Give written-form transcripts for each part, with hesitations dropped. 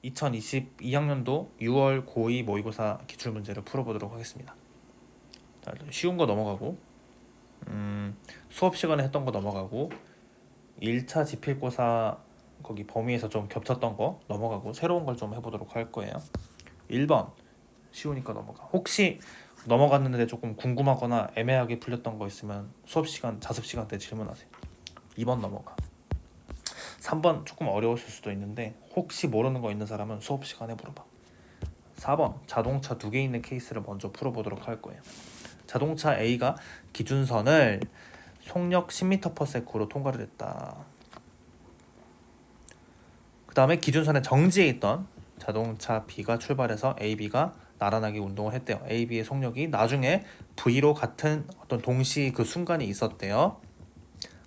2022학년도 6월 고2 모의고사 기출문제를 풀어보도록 하겠습니다. 자, 쉬운 거 넘어가고 수업 시간에 했던 거 넘어가고 1차 지필고사 거기 범위에서 좀 겹쳤던 거 넘어가고 새로운 걸 좀 해보도록 할 거예요. 1번 쉬우니까 넘어가. 혹시 넘어갔는데 조금 궁금하거나 애매하게 풀렸던 거 있으면 수업 시간, 자습 시간 때 질문하세요. 2번 넘어가. 3번 조금 어려웠을 수도 있는데 혹시 모르는 거 있는 사람은 수업 시간에 물어봐. 4번 자동차 2개 있는 케이스를 먼저 풀어보도록 할 거예요. 자동차 A가 기준선을 속력 10m/s로 통과를 했다. 그 다음에 기준선의 정지에 있던 자동차 B가 출발해서 A, B가 나란하게 운동을 했대요. A, B의 속력이 나중에 V로 같은 어떤 동시 그 순간이 있었대요.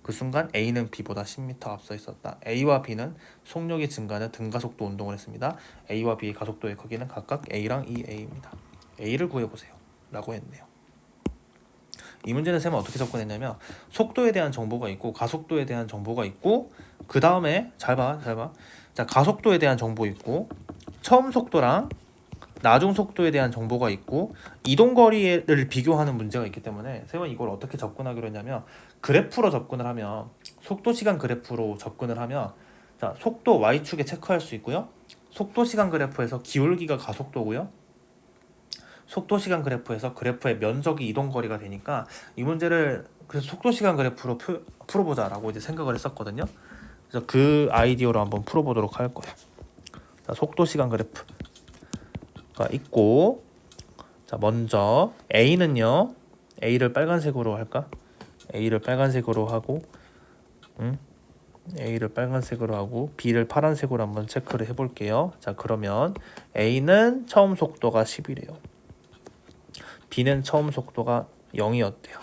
그 순간 A는 B보다 10m 앞서 있었다. A와 B는 속력이 증가하는 등가속도 운동을 했습니다. A와 B의 가속도의 크기는 각각 A랑 2A입니다. A를 구해보세요 라고 했네요. 이 문제는 쌤은 어떻게 접근했냐면 속도에 대한 정보가 있고 가속도에 대한 정보가 있고 그 다음에 잘 봐. 자, 가속도에 대한 정보 있고 처음 속도랑 나중 속도에 대한 정보가 있고 이동거리를 비교하는 문제가 있기 때문에 쌤은 이걸 어떻게 접근하기로 했냐면 그래프로 접근을 하면 속도시간 그래프로 접근을 하면 자, 속도 Y축에 체크할 수 있고요. 속도시간 그래프에서 기울기가 가속도고요. 속도시간 그래프에서 그래프의 면적이 이동거리가 되니까 이 문제를 그래서 속도시간 그래프로 풀어보자 라고 이제 생각을 했었거든요. 그래서 그 아이디어로 한번 풀어보도록 할 거예요. 자, 속도시간 그래프가 있고 자, 먼저 A는요. A를 빨간색으로 할까? A를 빨간색으로 하고 A를 빨간색으로 하고 B를 파란색으로 한번 체크를 해볼게요. 자, 그러면 A는 처음 속도가 10이래요. B는 처음 속도가 0이었대요.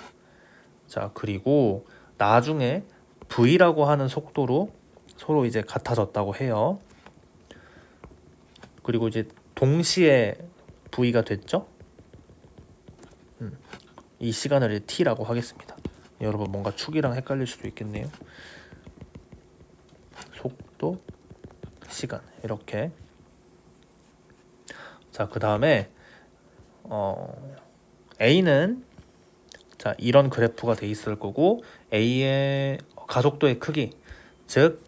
자, 그리고 나중에 V라고 하는 속도로 서로 이제 같아졌다고 해요. 그리고 이제 동시에 V가 됐죠? 이 시간을 T라고 하겠습니다. 여러분 뭔가 축이랑 헷갈릴 수도 있겠네요. 속도, 시간 이렇게. 자, 그 다음에 A는 자 이런 그래프가 돼 있을 거고 A의 가속도의 크기, 즉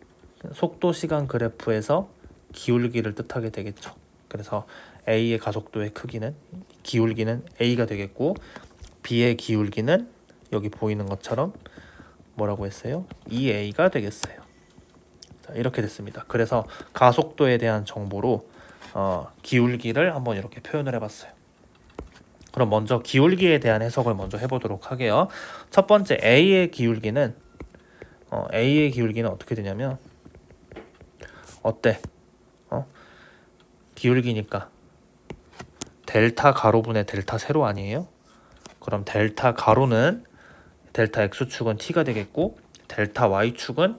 속도 시간 그래프에서 기울기를 뜻하게 되겠죠. 그래서 A의 가속도의 크기는 기울기는 A가 되겠고 B의 기울기는 여기 보이는 것처럼 뭐라고 했어요? 2A가 되겠어요. 자, 이렇게 됐습니다. 그래서 가속도에 대한 정보로 기울기를 한번 이렇게 표현을 해봤어요. 그럼 먼저 기울기에 대한 해석을 먼저 해보도록 하게요. 첫 번째 A의 기울기는 어떻게 되냐면 어때? 기울기니까 델타 가로분의 델타 세로 아니에요? 그럼 델타 가로는 델타 x축은 t가 되겠고 델타 y축은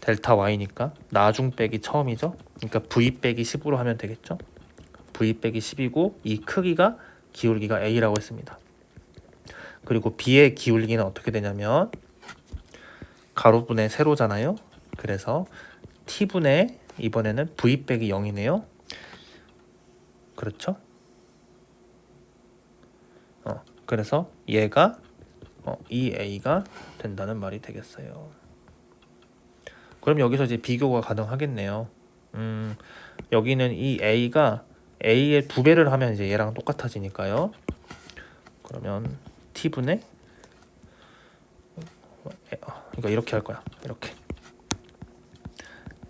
델타 y니까 나중 빼기 처음이죠. 그러니까 v 빼기 10으로 하면 되겠죠. v 빼기 10이고 이 크기가 기울기가 a라고 했습니다. 그리고 b의 기울기는 어떻게 되냐면 가로분의 세로잖아요. 그래서 t분의 이번에는 v 빼기 0이네요. 그렇죠? 그래서 얘가 2a가 된다는 말이 되겠어요. 그럼 여기서 이제 비교가 가능하겠네요. 여기는 이 a가 a의 2배를 하면 이제 얘랑 똑같아지니까요. 그러면 t분의 그러니까 이렇게 할 거야. 이렇게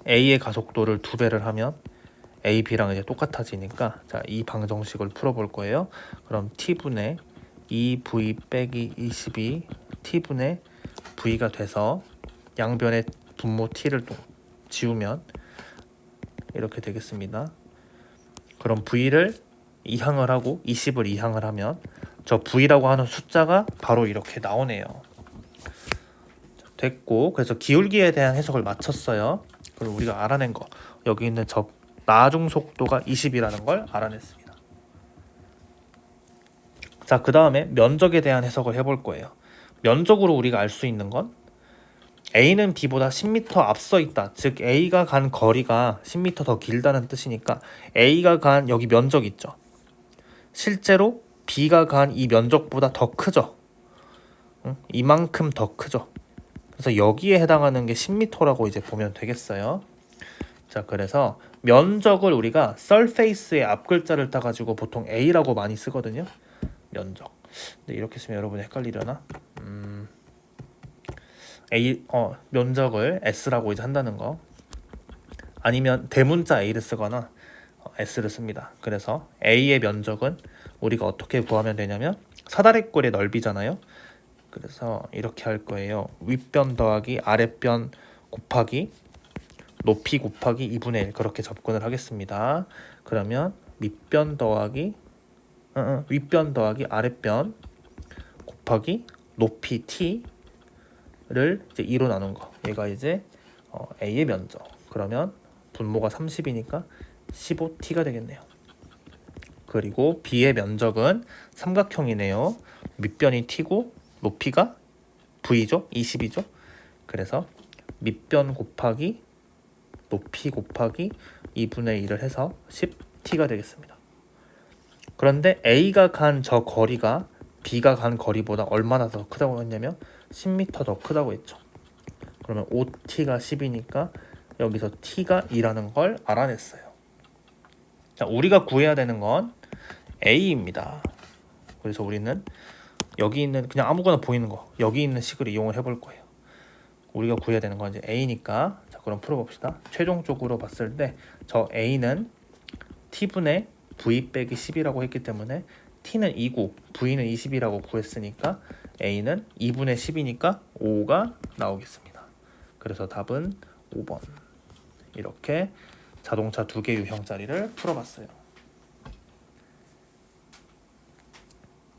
a의 가속도를 2배를 하면 a, b랑 이제 똑같아지니까 자, 이 방정식을 풀어볼 거예요. 그럼 t분의 2v 빼기 22 t분의 v가 돼서 양변에 분모 t를 또 지우면 이렇게 되겠습니다. 그럼 v를 이항을 하고 20을 이항을 하면 저 v라고 하는 숫자가 바로 이렇게 나오네요. 됐고 그래서 기울기에 대한 해석을 마쳤어요. 그리고 우리가 알아낸 거 여기 있는 저 나중 속도가 20이라는 걸 알아냈습니다. 자, 그 다음에 면적에 대한 해석을 해볼 거예요. 면적으로 우리가 알 수 있는 건 A는 B보다 10m 앞서 있다. 즉 A가 간 거리가 10m 더 길다는 뜻이니까 A가 간 여기 면적 있죠. 실제로 B가 간 이 면적보다 더 크죠. 응? 이만큼 더 크죠. 그래서 여기에 해당하는 게 10m라고 이제 보면 되겠어요. 자, 그래서 면적을 우리가 surface의 앞 글자를 따가지고 보통 A라고 많이 쓰거든요. 면적. 근데 이렇게 쓰면 여러분 헷갈리려나? 면적을 S라고 이제 한다는 거. 아니면 대문자 A를 쓰거나 S를 씁니다. 그래서 A의 면적은 우리가 어떻게 구하면 되냐면 사다리꼴의 넓이잖아요. 그래서 이렇게 할 거예요. 윗변 더하기 아랫변 곱하기 높이 곱하기 2분의 1 그렇게 접근을 하겠습니다. 그러면 윗변 더하기 아랫변 곱하기 높이 t를 이제 2로 나눈 거. 얘가 이제 A의 면적. 그러면 분모가 30이니까 15t가 되겠네요. 그리고 B의 면적은 삼각형이네요. 밑변이 t고 높이가 v죠. 20이죠. 그래서 밑변 곱하기 높이 곱하기 2분의 1을 해서 10t가 되겠습니다. 그런데 A가 간 저 거리가 B가 간 거리보다 얼마나 더 크다고 했냐면 10m 더 크다고 했죠. 그러면 5t가 10이니까 여기서 t가 2라는 걸 알아냈어요. 자, 우리가 구해야 되는 건 A입니다. 그래서 우리는 여기 있는 그냥 아무거나 보이는 거 여기 있는 식을 이용을 해볼 거예요. 우리가 구해야 되는 건 이제 A니까 자, 그럼 풀어봅시다. 최종적으로 봤을 때 저 A는 t분의 v 빼기 10이라고 했기 때문에 t는 2고 v는 20이라고 구했으니까 A는 2분의 10이니까 5가 나오겠습니다. 그래서 답은 5번. 이렇게 자동차 2개 유형짜리를 풀어봤어요.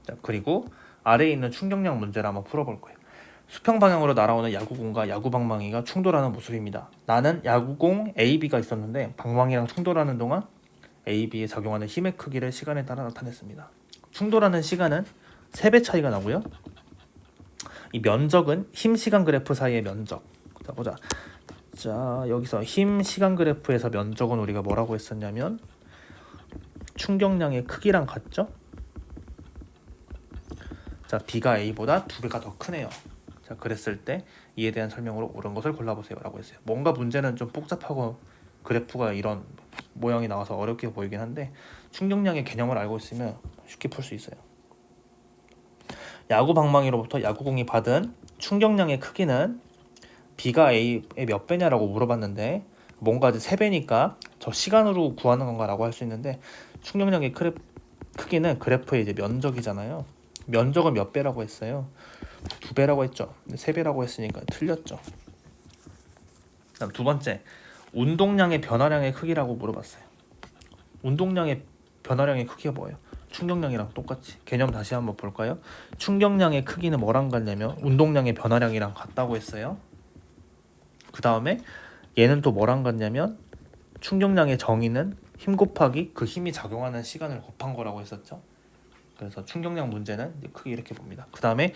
자, 그리고 아래에 있는 충격량 문제를 한번 풀어볼 거예요. 수평 방향으로 날아오는 야구공과 야구 방망이가 충돌하는 모습입니다. 나는 야구공 AB가 있었는데 방망이랑 충돌하는 동안 AB에 작용하는 힘의 크기를 시간에 따라 나타냈습니다. 충돌하는 시간은 3배 차이가 나고요. 이 면적은 힘 시간 그래프 사이의 면적. 자, 보자. 자, 여기서 힘 시간 그래프에서 면적은 우리가 뭐라고 했었냐면 충격량의 크기랑 같죠? 자, B가 A보다 2배가 더 크네요. 자, 그랬을 때 이에 대한 설명으로 옳은 것을 골라보세요 라고 했어요. 뭔가 문제는 좀 복잡하고 그래프가 이런 모양이 나와서 어렵게 보이긴 한데 충격량의 개념을 알고 있으면 쉽게 풀 수 있어요. 야구 방망이로부터 야구공이 받은 충격량의 크기는 B가 A의 몇 배냐라고 물어봤는데 뭔가 이제 3배니까 저 시간으로 구하는 건가 라고 할 수 있는데 충격량의 크기는 그래프의 이제 면적이잖아요. 면적은 몇 배라고 했어요? 2배라고 했죠. 3배라고 했으니까 틀렸죠. 그다음 두 번째, 운동량의 변화량의 크기라고 물어봤어요. 운동량의 변화량의 크기가 뭐예요? 충격량이랑 똑같이. 개념 다시 한번 볼까요? 충격량의 크기는 뭐랑 같냐면 운동량의 변화량이랑 같다고 했어요. 그 다음에 얘는 또 뭐랑 같냐면 충격량의 정의는 힘 곱하기 그 힘이 작용하는 시간을 곱한 거라고 했었죠. 그래서 충격량 문제는 크게 이렇게 봅니다. 그 다음에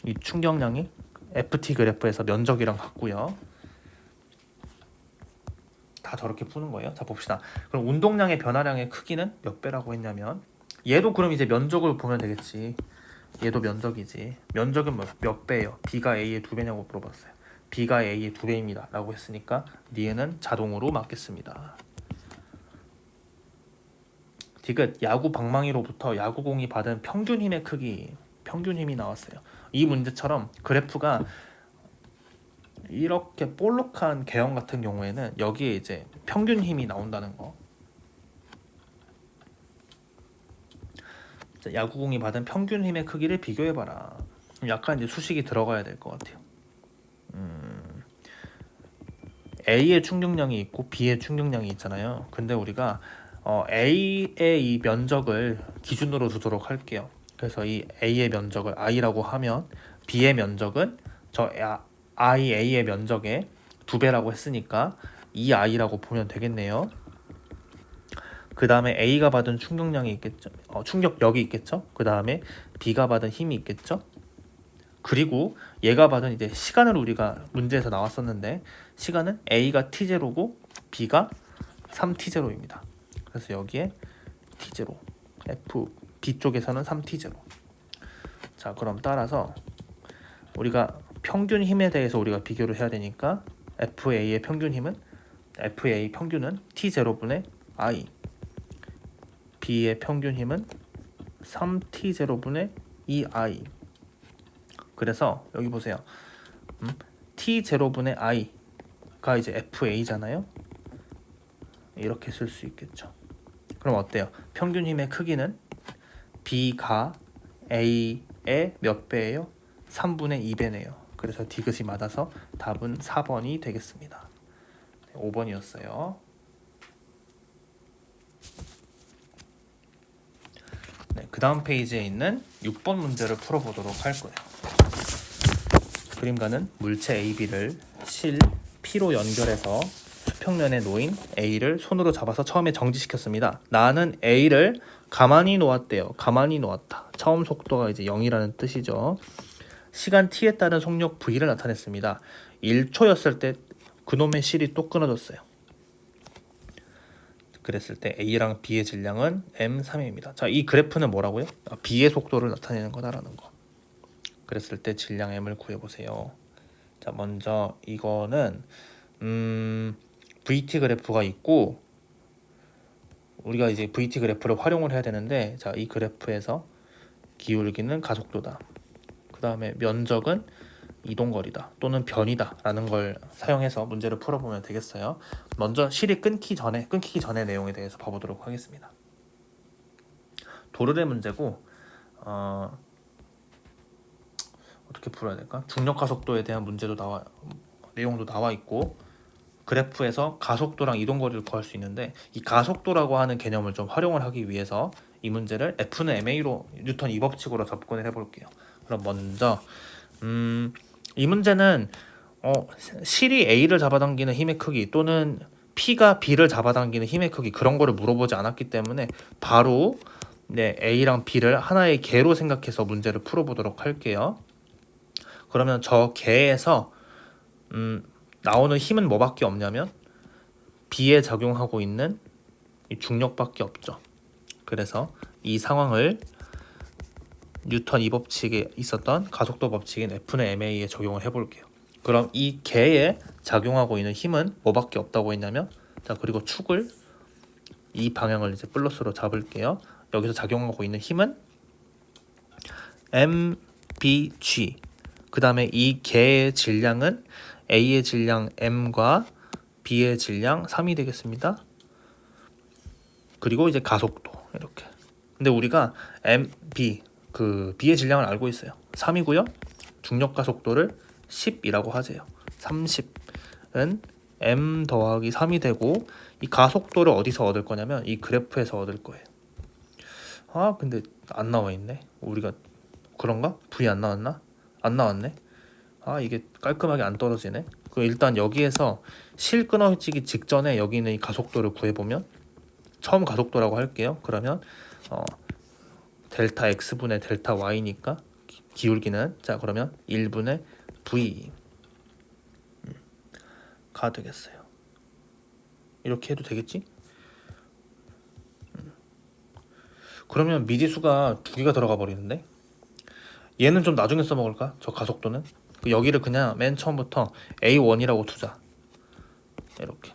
이 충격량이 FT 그래프에서 면적이랑 같고요. 다 저렇게 푸는 거예요. 자, 봅시다. 그럼 운동량의 변화량의 크기는 몇 배라고 했냐면 얘도 그럼 이제 면적을 보면 되겠지. 얘도 면적이지. 면적은 몇 배예요? B가 A의 2배냐고 물어봤어요. B가 A의 2배입니다 라고 했으니까 니에는 자동으로 맞겠습니다. 디귿, 야구 방망이로부터 야구공이 받은 평균 힘의 크기, 평균 힘이 나왔어요. 이 문제처럼 그래프가 이렇게 볼록한 개형 같은 경우에는 여기에 이제 평균 힘이 나온다는 거. 자, 야구공이 받은 평균 힘의 크기를 비교해봐라. 약간 이제 수식이 들어가야 될 것 같아요. A의 충격량이 있고 B의 충격량이 있잖아요. 근데 우리가 A의 이 면적을 기준으로 두도록 할게요. 그래서 이 A의 면적을 I라고 하면 B의 면적은 저 I A의 면적의 2배라고 했으니까 2I라고 보면 되겠네요. 그 다음에 A가 받은 충격량이 있겠죠. 충격력이 있겠죠. 그 다음에 B가 받은 힘이 있겠죠. 그리고 얘가 받은 이제 시간을 우리가 문제에서 나왔었는데 시간은 A가 t0고 B가 3t0입니다. 그래서 여기에 t0 F B 쪽에서는 3t0. 자, 그럼 따라서 우리가 평균 힘에 대해서 우리가 비교를 해야 되니까 FA의 평균 힘은 FA 평균은 t0분의 I, B의 평균 힘은 3t0분의 2I. 그래서 여기 보세요. t0분의 i가 이제 FA잖아요. 이렇게 쓸 수 있겠죠. 그럼 어때요? 평균 힘의 크기는 B가 A의 몇 배예요? 3분의 2배네요. 그래서 디귿이 맞아서 답은 4번이 되겠습니다. 5번이었어요. 네, 그 다음 페이지에 있는 6번 문제를 풀어보도록 할 거예요. 그림가는 물체 AB를 실 P로 연결해서 수평면에 놓인 A를 손으로 잡아서 처음에 정지시켰습니다. 나는 A를 가만히 놓았대요. 가만히 놓았다. 처음 속도가 이제 0이라는 뜻이죠. 시간 t에 따른 속력 V를 나타냈습니다. 1초였을 때 그놈의 실이 또 끊어졌어요. 그랬을 때 A랑 B의 질량은 M3입니다. 자, 이 그래프는 뭐라고요? B의 속도를 나타내는 거다라는 거. 그랬을 때 질량 M을 구해보세요. 자, 먼저 이거는 VT 그래프가 있고 우리가 이제 VT 그래프를 활용을 해야 되는데, 자, 이 그래프에서 기울기는 가속도다. 그 다음에 면적은 이동거리다 또는 변이다 라는 걸 사용해서 문제를 풀어보면 되겠어요. 먼저 실이 끊기기 전에 내용에 대해서 봐보도록 하겠습니다. 도르래 문제고 어떻게 풀어야 될까? 중력 가속도에 대한 문제도 내용도 나와 있고 그래프에서 가속도랑 이동거리를 구할 수 있는데 이 가속도라고 하는 개념을 좀 활용을 하기 위해서 이 문제를 F는 MA로 뉴턴 2법칙으로 접근을 해볼게요. 그럼 먼저 이 문제는 실이 A를 잡아당기는 힘의 크기 또는 P가 B를 잡아당기는 힘의 크기 그런 거를 물어보지 않았기 때문에 바로 A랑 B를 하나의 개로 생각해서 문제를 풀어보도록 할게요. 그러면 저 개에서 나오는 힘은 뭐밖에 없냐면 B에 작용하고 있는 이 중력밖에 없죠. 그래서 이 상황을 뉴턴 2법칙에 있었던 가속도 법칙인 F는 MA에 적용을 해볼게요. 그럼 이 개에 작용하고 있는 힘은 뭐밖에 없다고 했냐면, 자, 그리고 축을 이 방향을 이제 플러스로 잡을게요. 여기서 작용하고 있는 힘은 MBG. 그 다음에 이 개의 질량은 A의 질량 M과 B의 질량 3이 되겠습니다. 그리고 이제 가속도 이렇게. 근데 우리가 B의 질량을 알고 있어요. 3이고요. 중력 가속도를 10이라고 하세요. 30은 M 더하기 3이 되고 이 가속도를 어디서 얻을 거냐면 이 그래프에서 얻을 거예요. 근데 안 나와 있네. 우리가 그런가? V 안 나왔나? 안 나왔네. 이게 깔끔하게 안 떨어지네. 일단 여기에서 실 끊어지기 직전에 여기 있는 이 가속도를 구해보면 처음 가속도라고 할게요. 그러면 델타 X분의 델타 Y니까 기울기는 자 그러면 1분의 V가 되겠어요. 이렇게 해도 되겠지? 그러면 미지수가 두 개가 들어가 버리는데 얘는 좀 나중에 써먹을까? 저 가속도는 여기를 그냥 맨 처음부터 A1이라고 두자. 이렇게.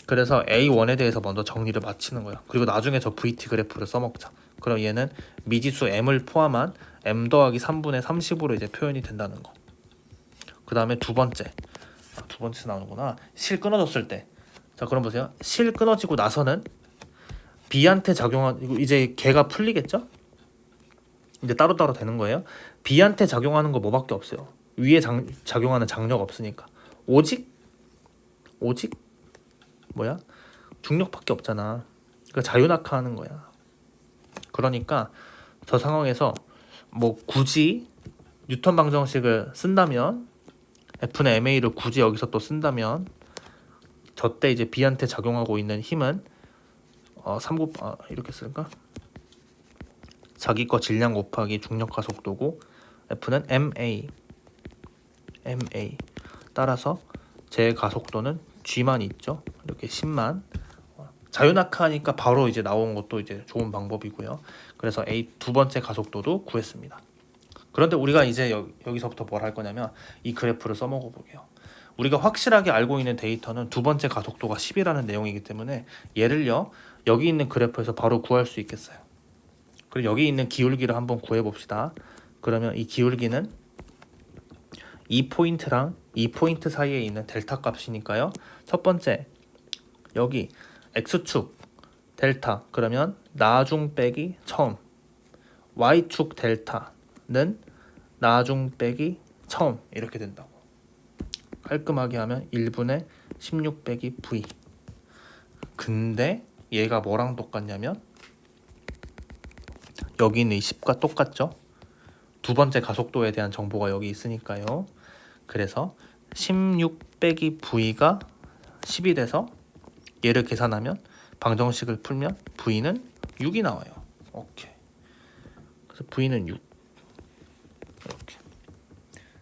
그래서 A1에 대해서 먼저 정리를 마치는 거야. 그리고 나중에 저 VT 그래프를 써먹자. 그럼 얘는 미지수 M을 포함한 M 더하기 3분의 30으로 이제 표현이 된다는 거. 그 다음에 두 번째 나오는구나. 실 끊어졌을 때. 자, 그럼 보세요. 실 끊어지고 나서는 B한테 작용한 이제 걔가 풀리겠죠? 이제 따로따로 되는 거예요. B한테 작용하는 거 뭐밖에 없어요. 위에 작용하는 장력 없으니까. 오직 뭐야? 중력밖에 없잖아. 그러니까 자유낙하하는 거야. 그러니까 저 상황에서 뭐 굳이 뉴턴 방정식을 쓴다면 F는 MA를 굳이 여기서 또 쓴다면 저때 이제 B한테 작용하고 있는 힘은 이렇게 쓸까? 자기 거 질량 곱하기 중력 가속도고 F는 MA ma. 따라서 제 가속도는 g만 있죠. 이렇게 10만. 자유낙하니까 바로 이제 나온 것도 이제 좋은 방법이고요. 그래서 A 두 번째 가속도도 구했습니다. 그런데 우리가 이제 여기서부터 뭘 할 거냐면 이 그래프를 써먹어 볼게요. 우리가 확실하게 알고 있는 데이터는 두 번째 가속도가 10이라는 내용이기 때문에 얘를요 여기 있는 그래프에서 바로 구할 수 있겠어요. 그리고 여기 있는 기울기를 한번 구해 봅시다. 그러면 이 기울기는 이 포인트랑 이 포인트 사이에 있는 델타 값이니까요. 첫 번째 여기 x축 델타 그러면 나중 빼기 처음, y축 델타는 나중 빼기 처음 이렇게 된다고. 깔끔하게 하면 1분의 16 빼기 v. 근데 얘가 뭐랑 똑같냐면 여기 있는 이 10과 똑같죠? 두 번째 가속도에 대한 정보가 여기 있으니까요. 그래서 16 빼기 v가 10이 돼서 얘를 계산하면 방정식을 풀면 v는 6이 나와요. 오케이. 그래서 v는 6. 이렇게.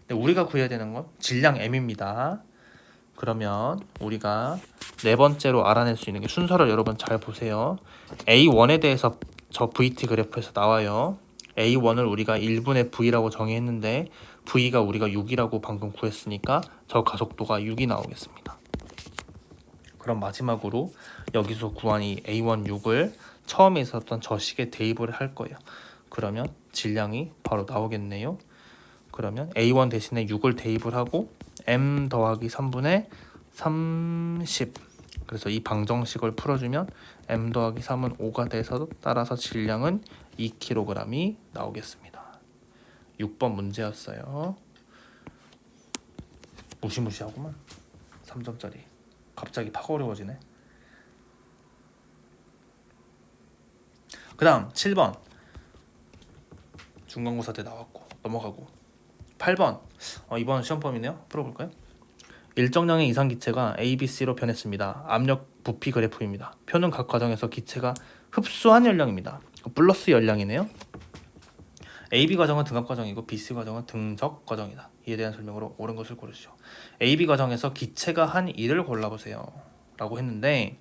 근데 우리가 구해야 되는 건 질량 m입니다. 그러면 우리가 네 번째로 알아낼 수 있는 게 순서를 여러분 잘 보세요. A1에 대해서 저 VT 그래프에서 나와요. A1을 우리가 1분의 V라고 정의했는데 V가 우리가 6이라고 방금 구했으니까 저 가속도가 6이 나오겠습니다. 그럼 마지막으로 여기서 구한 이 A1 6을 처음에 있었던 저 식에 대입을 할 거예요. 그러면 질량이 바로 나오겠네요. 그러면 A1 대신에 6을 대입을 하고 m 더하기 3분의 30. 그래서 이 방정식을 풀어주면 m 더하기 3은 5가 돼서 따라서 질량은 2kg이 나오겠습니다. 6번 문제였어요. 무시무시하구만. 3점짜리. 갑자기 팍 어려워지네. 그 다음 7번 중간고사 때 나왔고 넘어가고 8번 이번 시험범위네요. 풀어볼까요? 일정량의 이상 기체가 A, B, C로 변했습니다. 압력 부피 그래프입니다. 표는 각 과정에서 기체가 흡수한 열량입니다. 플러스 열량이네요. A, B 과정은 등압 과정이고 B, C 과정은 등적 과정이다. 이에 대한 설명으로 옳은 것을 고르시오. A, B 과정에서 기체가 한 일을 골라보세요. 라고 했는데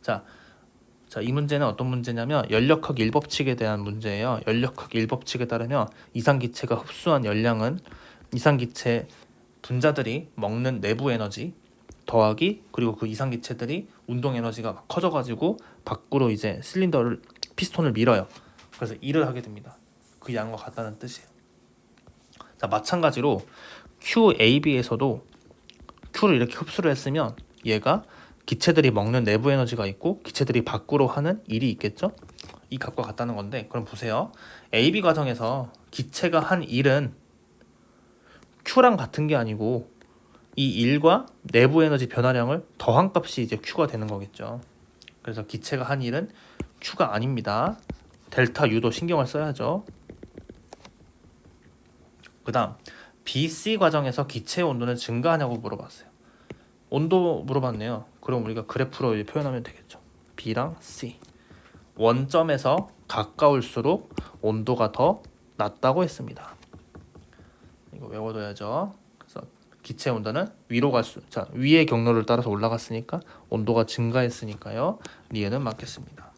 자, 이 문제는 어떤 문제냐면 연력학 1법칙에 대한 문제예요. 연력학 1법칙에 따르면 이상기체가 흡수한 열량은 이상기체 분자들이 먹는 내부 에너지 더하기 그리고 그 이상기체들이 운동 에너지가 막 커져가지고 밖으로 이제 실린더를 피스톤을 밀어요. 그래서 일을 하게 됩니다. 그 양과 같다는 뜻이에요. 자, 마찬가지로 QAB에서도 Q를 이렇게 흡수를 했으면 얘가 기체들이 먹는 내부 에너지가 있고 기체들이 밖으로 하는 일이 있겠죠? 이 값과 같다는 건데 그럼 보세요. AB 과정에서 기체가 한 일은 Q랑 같은 게 아니고 이 일과 내부 에너지 변화량을 더한 값이 이제 Q가 되는 거겠죠. 그래서 기체가 한 일은 Q가 아닙니다. 델타 U도 신경을 써야죠. 그 다음 BC 과정에서 기체 온도는 증가하냐고 물어봤어요. 온도 물어봤네요. 그럼 우리가 그래프로 이제 표현하면 되겠죠. B랑 C 원점에서 가까울수록 온도가 더 낮다고 했습니다. 이거 외워둬야죠. 그래서 기체 온도는 위로 자, 위의 경로를 따라서 올라갔으니까 온도가 증가했으니까요. 리에는 맞겠습니다.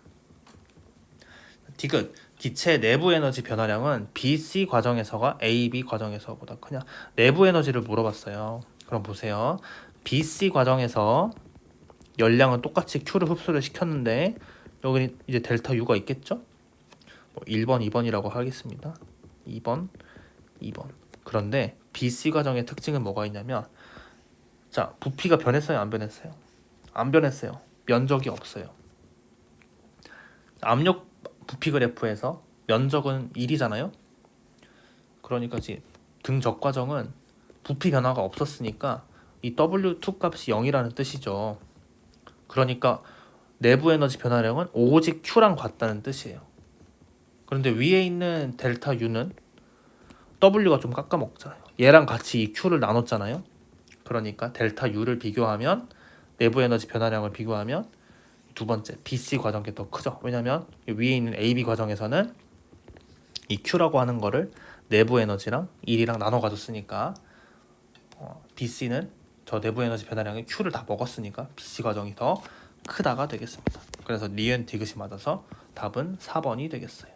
디귿 기체 내부 에너지 변화량은 BC 과정에서가 AB 과정에서보다 크냐? 내부 에너지를 물어봤어요. 그럼 보세요. BC 과정에서 열량은 똑같이 Q를 흡수를 시켰는데 여기 이제 델타 U가 있겠죠? 1번, 2번이라고 하겠습니다. 2번, 2번. 그런데 BC 과정의 특징은 뭐가 있냐면 자, 부피가 변했어요, 안 변했어요? 안 변했어요. 면적이 없어요. 압력 부피 그래프에서 면적은 1이잖아요. 그러니까 이제 등적 과정은 부피 변화가 없었으니까 이 W2 값이 0이라는 뜻이죠. 그러니까 내부 에너지 변화량은 오직 Q랑 같다는 뜻이에요. 그런데 위에 있는 델타 U는 W가 좀 깎아먹잖아요. 얘랑 같이 이 Q를 나눴잖아요. 그러니까 델타 U를 비교하면 내부 에너지 변화량을 비교하면 두 번째 BC 과정이 더 크죠. 왜냐면 위에 있는 AB 과정에서는 이 Q라고 하는 거를 내부 에너지랑 1이랑 나눠 가졌으니까 BC는 저 내부 에너지 변화량의 Q를 다 먹었으니까 BC 과정이 더 크다가 되겠습니다. 그래서 니은 디귿이 맞아서 답은 4번이 되겠어요.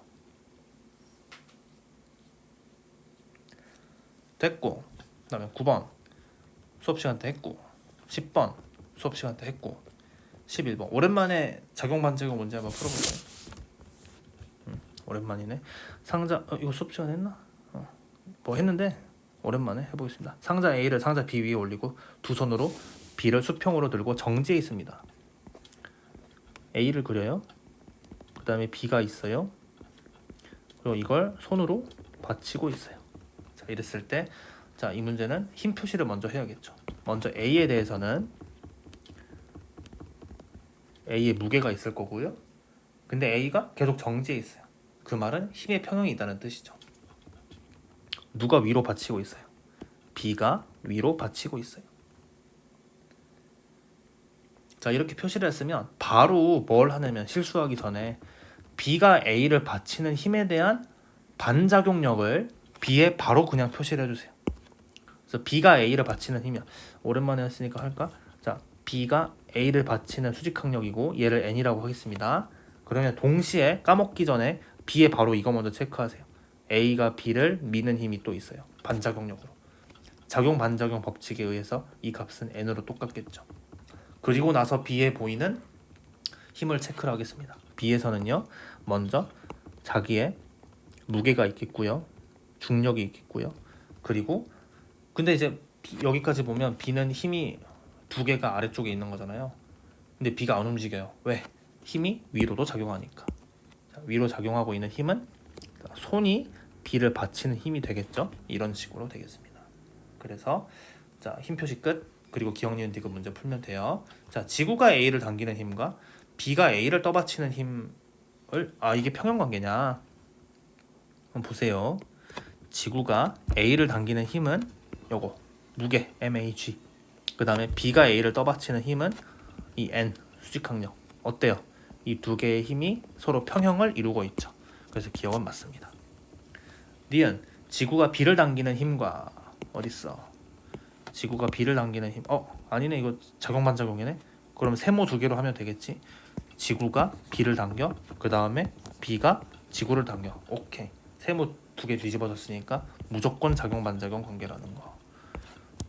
됐고, 그 다음에 9번 수업시간 때 했고, 10번 수업시간 때 했고, 11번 오랜만에 작용반작용 문제 한번 풀어볼까요? 오랜만이네. 상자 이거 수업시간 했나? 뭐 했는데 오랜만에 해보겠습니다. 상자 A를 상자 B 위에 올리고 두 손으로 B를 수평으로 들고 정지해 있습니다. A를 그려요. 그 다음에 B가 있어요. 그리고 이걸 손으로 받치고 있어요. 자, 이랬을 때, 자, 이 문제는 힘 표시를 먼저 해야겠죠. 먼저 A에 대해서는 A의 무게가 있을 거고요. 근데 A가 계속 정지해 있어요. 그 말은 힘의 평형이 있다는 뜻이죠. 누가 위로 받치고 있어요? B가 위로 받치고 있어요. 자, 이렇게 표시를 했으면 바로 뭘 하냐면 실수하기 전에 B가 A를 받치는 힘에 대한 반작용력을 B에 바로 그냥 표시를 해주세요. 그래서 B가 A를 받치는 힘이야. 오랜만에 했으니까 할까? 자, B가 A를 받치는 수직항력이고 얘를 N이라고 하겠습니다. 그러면 동시에 까먹기 전에 B에 바로 이거 먼저 체크하세요. A가 B를 미는 힘이 또 있어요. 반작용력으로. 작용 반작용 법칙에 의해서 이 값은 N으로 똑같겠죠. 그리고 나서 B에 보이는 힘을 체크를 하겠습니다. B에서는요, 먼저 자기의 무게가 있겠고요, 중력이 있겠고요. 그리고 근데 이제 여기까지 보면 B는 힘이 두 개가 아래쪽에 있는 거잖아요. 근데 B가 안 움직여요. 왜? 힘이 위로도 작용하니까. 자, 위로 작용하고 있는 힘은 손이 B를 받치는 힘이 되겠죠. 이런 식으로 되겠습니다. 그래서 자, 힘 표시 끝. 그리고 기억 니은 디귿 문제 풀면 돼요. 자, 지구가 A를 당기는 힘과 B가 A를 떠받치는 힘을 이게 평형 관계냐? 한번 보세요. 지구가 A를 당기는 힘은 요거 무게 MAG. 그 다음에 B가 A를 떠받치는 힘은 이 N 수직항력. 어때요? 이 두 개의 힘이 서로 평형을 이루고 있죠. 그래서 기억은 맞습니다. 니은 지구가 B를 당기는 힘과 어딨어? 지구가 B를 당기는 힘. 아니네, 이거 작용 반작용이네. 그럼 세모 두 개로 하면 되겠지. 지구가 B를 당겨. 그 다음에 B가 지구를 당겨. 오케이. 세모 두 개 뒤집어졌으니까 무조건 작용 반작용 관계라는 거.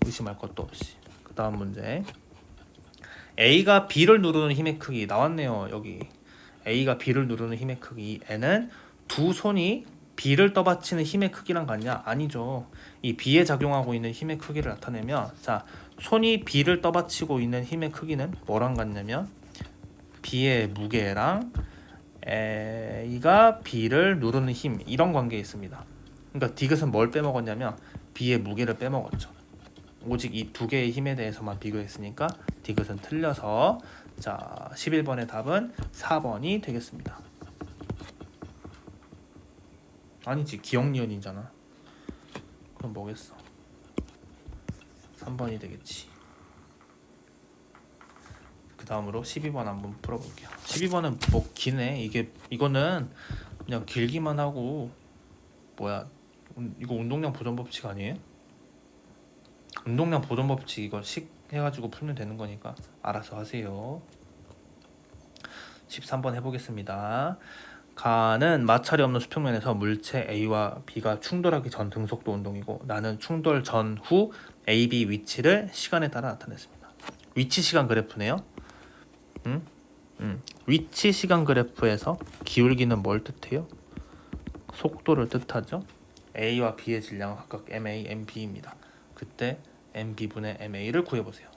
의심할 것도 없이. 그 다음 문제. A가 B를 누르는 힘의 크기 나왔네요. 여기 A가 B를 누르는 힘의 크기. N은 두 손이 B를 떠받치는 힘의 크기랑 같냐? 아니죠. 이 B에 작용하고 있는 힘의 크기를 나타내면, 자, 손이 B를 떠받치고 있는 힘의 크기는 뭐랑 같냐면 B의 무게랑 A가 B를 누르는 힘, 이런 관계에 있습니다. 그러니까 디귿은 뭘 빼먹었냐면 B의 무게를 빼먹었죠. 오직 이 두 개의 힘에 대해서만 비교했으니까 디귿은 틀려서, 자, 11번의 답은 4번이 되겠습니다. 아니지, 기억니은이잖아. 그럼 뭐겠어? 3번이 되겠지. 그 다음으로 12번 한번 풀어볼게요. 12번은 뭐 기네. 이거는 그냥 길기만 하고, 뭐야, 이거 운동량 보존 법칙 아니에요? 운동량 보존 법칙 이거 식 해가지고 풀면 되는 거니까 알아서 하세요. 13번 해보겠습니다. 가는 마찰이 없는 수평면에서 물체 A와 B가 충돌하기 전 등속도 운동이고, 나는 충돌 전후 A, B 위치를 시간에 따라 나타냈습니다. 위치 시간 그래프네요. 위치 시간 그래프에서 기울기는 뭘 뜻해요? 속도를 뜻하죠. A와 B의 질량은 각각 MA, MB입니다. 그때 MB분의 MA를 구해보세요.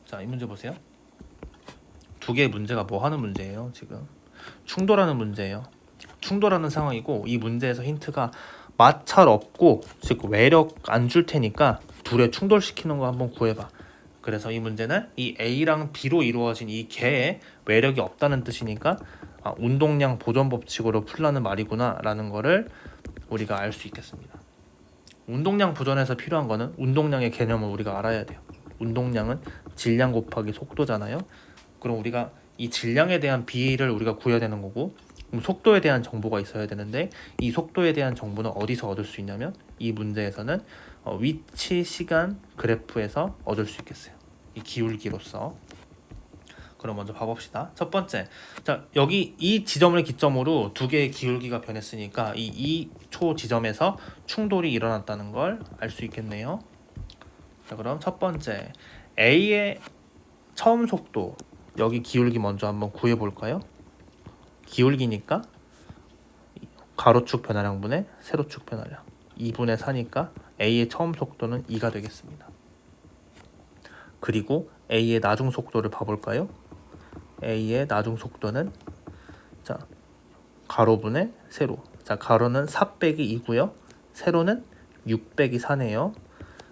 자, 이 문제 보세요. 두 개의 문제가 뭐 하는 문제예요? 지금 충돌하는 문제예요. 충돌하는 상황이고, 이 문제에서 힌트가 마찰 없고, 즉 외력 안 줄 테니까 둘의 충돌시키는 거 한번 구해봐. 그래서 이 문제는 이 A랑 B로 이루어진 이 개에 외력이 없다는 뜻이니까 운동량 보존 법칙으로 풀라는 말이구나 라는 거를 우리가 알 수 있겠습니다. 운동량 보존에서 필요한 거는 운동량의 개념을 우리가 알아야 돼요. 운동량은 질량 곱하기 속도잖아요. 그럼 우리가 이 질량에 대한 비를 우리가 구해야 되는 거고, 속도에 대한 정보가 있어야 되는데 이 속도에 대한 정보는 어디서 얻을 수 있냐면 이 문제에서는 위치, 시간 그래프에서 얻을 수 있겠어요. 이 기울기로서. 그럼 먼저 봐봅시다. 첫 번째, 자 여기 이 지점을 기점으로 두 개의 기울기가 변했으니까 이 2초 지점에서 충돌이 일어났다는 걸 알 수 있겠네요. 자 그럼 첫 번째, A의 처음 속도, 여기 기울기 먼저 한번 구해볼까요? 기울기니까 가로축 변화량분의 세로축 변화량 2분의 4니까 A의 처음 속도는 2가 되겠습니다. 그리고 A의 나중 속도를 봐볼까요? A의 나중 속도는 자 가로분의 세로, 자 가로는 4 빼기 2고요 세로는 6 빼기 4네요.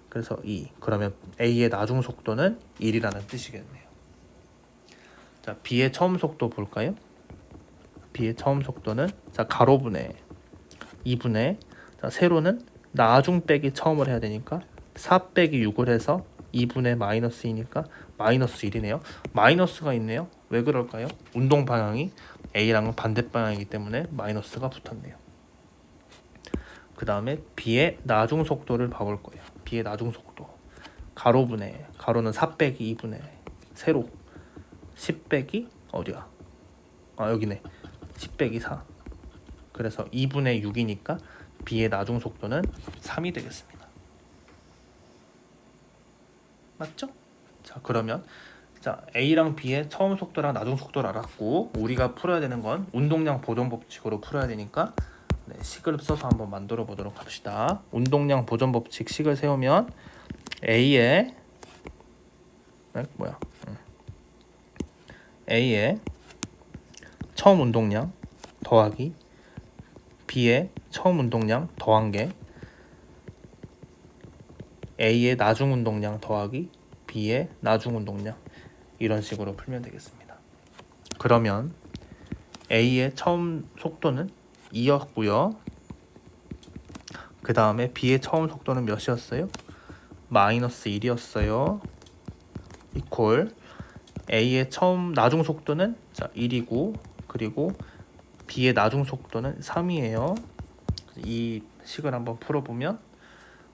그래서 2, 그러면 A의 나중 속도는 1이라는 뜻이겠네요. 자 B의 처음 속도 볼까요? B의 처음 속도는 자 가로분의 2분의 자 세로는 나중 빼기 처음을 해야 되니까 4 빼기 6을 해서 2분의 마이너스 2니까 마이너스 1이네요. 마이너스가 있네요. 왜 그럴까요? 운동 방향이 A랑은 반대 방향이기 때문에 마이너스가 붙었네요. 그 다음에 B의 나중 속도를 봐볼 거예요. B의 나중 속도 가로분의 가로는 4 빼기 2분의 세로 10 빼기 어디야? 아 여기네. 10 빼기 4. 그래서 2분의 6이니까 B의 나중 속도는 3이 되겠습니다. 맞죠? 자 그러면 자 A랑 B의 처음 속도랑 나중 속도를 알았고 우리가 풀어야 되는 건 운동량 보존 법칙으로 풀어야 되니까 식을 써서 한번 만들어 보도록 합시다. 운동량 보존 법칙 식을 세우면 A의 A의 처음 운동량 더하기 B의 처음 운동량 더한 게 A의 나중 운동량 더하기 B의 나중 운동량, 이런 식으로 풀면 되겠습니다. 그러면 A의 처음 속도는 2였고요. 그 다음에 B의 처음 속도는 몇이었어요? 마이너스 1이었어요. 이퀄 A의 처음 나중 속도는 자 1이고 그리고 B의 나중 속도는 3이에요. 이 식을 한번 풀어보면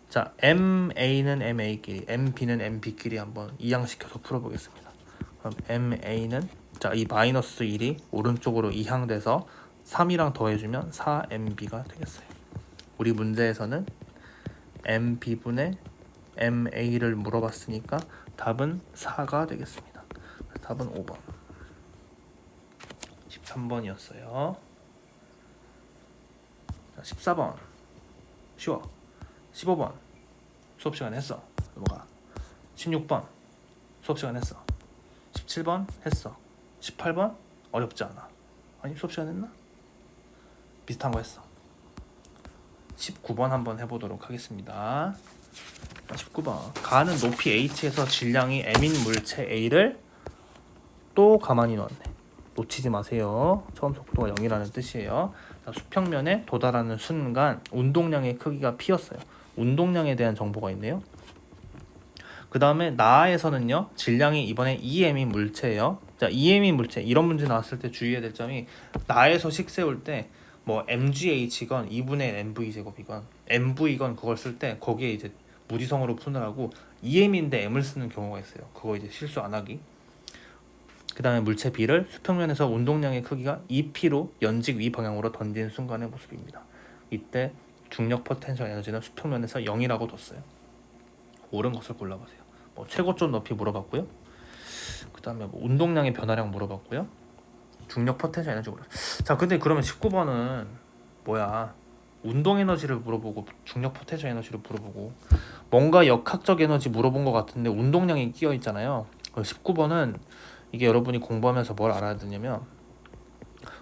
자 MA는 MA끼리, MB는 MB끼리 한번 이항시켜서 풀어보겠습니다. 그럼 MA는 자 이 마이너스 1이 오른쪽으로 이항돼서 3이랑 더해주면 4MB가 되겠어요. 우리 문제에서는 MB분의 MA를 물어봤으니까 답은 4가 되겠습니다. 답은 5번. 13번이었어요. 14번 쉬워. 15번 수업시간 했어. 넘어가. 16번 수업시간 했어. 17번 했어. 18번 어렵지 않아. 아니 수업시간 했나? 비슷한 거 했어. 19번 한번 해보도록 하겠습니다. 19번 가는 높이 h에서 질량이 m인 물체 a를 또 가만히 넣었네. 놓치지 마세요. 처음 속도가 0이라는 뜻이에요. 자, 수평면에 도달하는 순간 운동량의 크기가 p였어요. 운동량에 대한 정보가 있네요. 그 다음에 나에서는요 질량이 이번에 EM인 물체예요. 자 EM인 물체, 이런 문제 나왔을 때 주의해야 될 점이 나에서 식 세울 때 뭐 MGH건 2분의 MV 제곱이건 MV건 그걸 쓸 때 거기에 이제 무지성으로 푸느라고 EM인데 M을 쓰는 경우가 있어요. 그거 이제 실수 안 하기. 그 다음에 물체 B를 수평면에서 운동량의 크기가 2P로 연직 위 방향으로 던진 순간의 모습입니다. 이때 중력 포텐셜 에너지는 수평면에서 0이라고 뒀어요. 옳은 것을 골라보세요. 뭐 최고점 높이 물어봤고요. 그 다음에 뭐 운동량의 변화량 물어봤고요. 중력 포텐셜 에너지 물어봤어요. 자 근데 그러면 19번은 뭐야? 운동 에너지를 물어보고 중력 포텐셜 에너지를 물어보고 뭔가 역학적 에너지 물어본 것 같은데 운동량이 끼어 있잖아요. 19번은 이게 여러분이 공부하면서 뭘 알아야 되냐면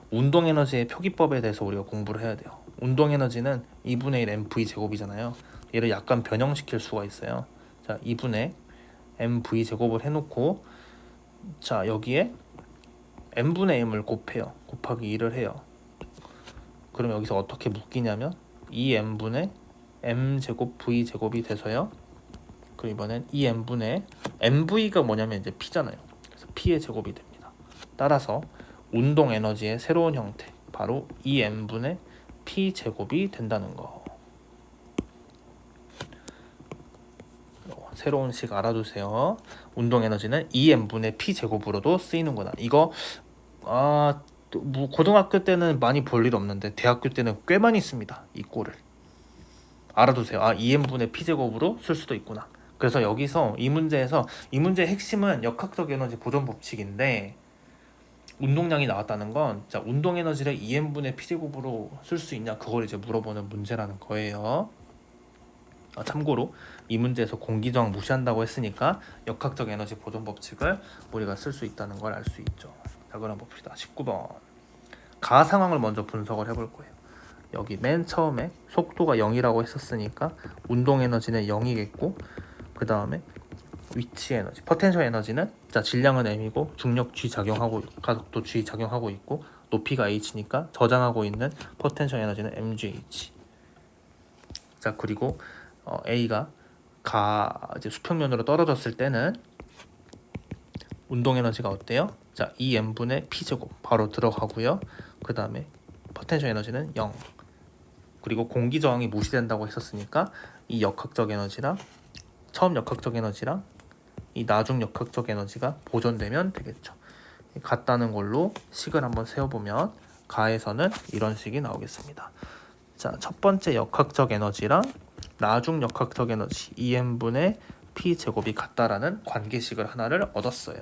운동 에너지의 표기법에 대해서 우리가 공부를 해야 돼요. 운동 에너지는 2분의 1 mv 제곱이잖아요. 얘를 약간 변형시킬 수가 있어요. 자 2분의 mv 제곱을 해놓고 자 여기에 m분의 m을 곱해요. 곱하기 1을 해요. 그럼 여기서 어떻게 묶이냐면 2m분의 m제곱 v제곱이 돼서요. 그리고 이번엔 2m분의 mv가 뭐냐면 이제 p잖아요. 그래서 p의 제곱이 됩니다. 따라서 운동 에너지의 새로운 형태, 바로 2n분의 p 제곱이 된다는 거. 새로운 식 알아두세요. 운동 에너지는 2n분의 p 제곱으로도 쓰이는구나. 이거 뭐 고등학교 때는 많이 볼 일 없는데 대학교 때는 꽤 많이 씁니다. 이 꼴을 알아두세요. 2n분의 p 제곱으로 쓸 수도 있구나. 그래서 여기서 이 문제의 핵심은 역학적 에너지 보존 법칙인데, 운동량이 나왔다는 건 자, 운동 에너지를 2n분의 p 제곱으로 쓸 수 있냐, 그걸 이제 물어보는 문제라는 거예요. 참고로 이 문제에서 공기저항 무시한다고 했으니까 역학적 에너지 보존 법칙을 우리가 쓸 수 있다는 걸 알 수 있죠. 자, 그럼 봅시다. 19번 가 상황을 먼저 분석을 해볼 거예요. 여기 맨 처음에 속도가 0이라고 했었으니까 운동 에너지는 0이겠고, 그 다음에 위치 에너지, 포텐셜 에너지는 자, 질량은 m이고 중력 G 작용하고 가속도 G 작용하고 있고 높이가 h니까 저장하고 있는 포텐셜 에너지는 mgh. 자, 그리고 A가 이제 수평면으로 떨어졌을 때는 운동 에너지가 어때요? 자, 2n분의 p 제곱 바로 들어가고요. 그 다음에 포텐셜 에너지는 0. 그리고 공기 저항이 무시된다고 했었으니까 이 역학적 에너지랑 처음 역학적 에너지랑 이 나중 역학적 에너지가 보존되면 되겠죠. 같다는 걸로 식을 한번 세워보면 가에서는 이런 식이 나오겠습니다. 자, 첫 번째 역학적 에너지랑 나중 역학적 에너지 2n분의 p 제곱이 같다라는 관계식을 하나를 얻었어요.